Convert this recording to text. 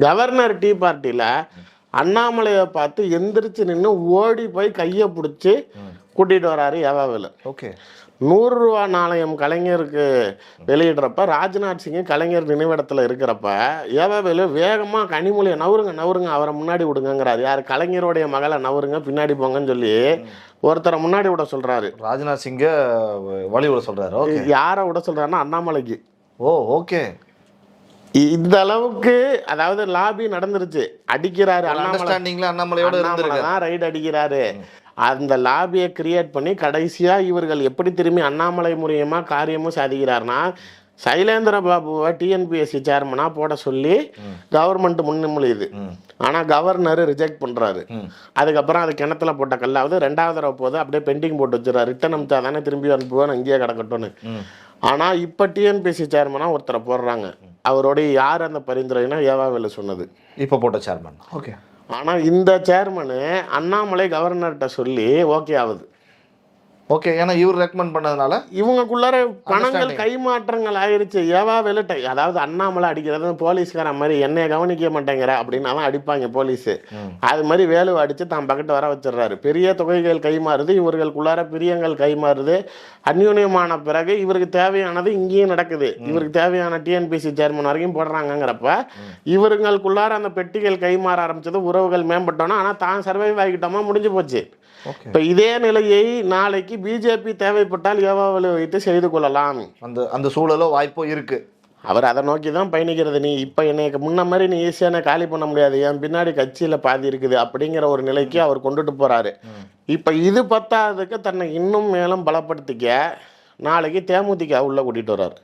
Governor tea பார்ட்டியில் அண்ணாமலையை பார்த்து எந்திரிச்சு நின்று ஓடி போய் கையை பிடிச்சி கூட்டிகிட்டு வராரு ஏவாவேலு. ஓகே. 100 ரூபா நாணயம் கலைஞருக்கு வெளியிடுறப்ப, ராஜ்நாத் சிங் கலைஞர் நினைவிடத்தில் இருக்கிறப்ப ஏவாவேலு வேகமாக கனிமொழியை நவருங்க அவரை முன்னாடி விடுங்கிறாரு. யார்? கலைஞருடைய மகளை நவருங்க பின்னாடி போங்கன்னு சொல்லி ஒருத்தரை முன்னாடி விட சொல்கிறாரு. ராஜ்நாத் சிங்கை வழி விட சொல்கிறாரு. யாரை விட சொல்கிறாருன்னா அண்ணாமலைக்கு. ஓ ஓகே. இந்த அளவுக்கு அதாவது லாபி நடந்துருச்சு. அடிக்கிறாரு அண்ணாமலையோட தான் ரைடு அடிக்கிறாரு. அந்த லாபியை கிரியேட் பண்ணி கடைசியாக இவர்கள் எப்படி திரும்பி அண்ணாமலை மூலியமாக காரியமும் சாதிக்கிறாருன்னா, சைலேந்திர பாபுவை டிஎன்பிஎஸ்சி சேர்மனாக போட சொல்லி கவர்மெண்ட் முன்னிமொழியுது. ஆனால் கவர்னர் ரிஜெக்ட் பண்ணுறாரு. அதுக்கப்புறம் அது கிணத்துல போட்ட கல்லாவது 2வது தடவை போது அப்படியே பெண்டிங் போட்டு வச்சுறாரு. ரிட்டன் அனுப்பிச்சா தானே திரும்பி அனுப்புவேன் இங்கேயே கிடக்கட்டும்னு. ஆனால் இப்போ டிஎன்பிஎஸ்சி சேர்மனாக ஒருத்தரை போடுறாங்க. அவருடைய யார் அந்த பரிந்துரைனா ஏவாவேலு சொன்னது. இப்போ போட்ட சேர்மன். ஓகே. ஆனால் இந்த சேர்மனு அண்ணாமலை கவர்னர்கிட்ட சொல்லி ஓகே ஆகுது. ஓகே. ஏன்னா இவர் ரெக்கமெண்ட் பண்ணதுனால இவங்களுக்குள்ளார பணங்கள் கைமாற்றங்கள் ஆயிடுச்சு. ஏவாவேலு அதாவது அண்ணாமலை அடிக்கிறது போலீஸ்கார மாதிரி என்னைய கவனிக்க மாட்டேங்கிற அப்படின்னா தான் அடிப்பாங்க போலீஸு. அது மாதிரி வேலு அடித்து தான் பக்கத்து வர வச்சிடுறாரு. பெரிய தொகைகள் கைமாறுது, இவர்களுக்குள்ளார பிரியங்கள் கைமாறுது. அந்யூன்யமான பிறகு இவருக்கு தேவையானது இங்கேயும் நடக்குது. இவருக்கு தேவையான டிஎன்பிஎஸ்சி சேர்மன் வரைக்கும் போடுறாங்கிறப்ப இவர்களுக்குள்ளார அந்த பெட்டிகள் கைமாற ஆரம்பிச்சது. உறவுகள் மேம்பட்டோன்னா ஆனால் தான் சர்வைவ் ஆகிட்டோமா முடிஞ்சு போச்சு. இப்போ இதே நிலையை நாளைக்கு பிஜேபி தேவைப்பட்டால் ஏவாவேலு வைத்து செய்து கொள்ளலாம். அந்த சூழலோ வாய்ப்போ இருக்கு. அவர் அதை நோக்கி தான் பயணிக்கிறது. நீ இப்போ என்னை முன்ன மாதிரி நீ ஈஸியான காலி பண்ண முடியாது, என் பின்னாடி கட்சியில் பாதி இருக்குது அப்படிங்கிற ஒரு நிலைக்கு அவர் கொண்டுட்டு போறாரு. இப்போ இது பத்தாததுக்கு தன்னை இன்னும் மேலும் பலப்படுத்திக்க நாளைக்கு தேமுதிக உள்ள கூட்டிட்டு வர்றாரு.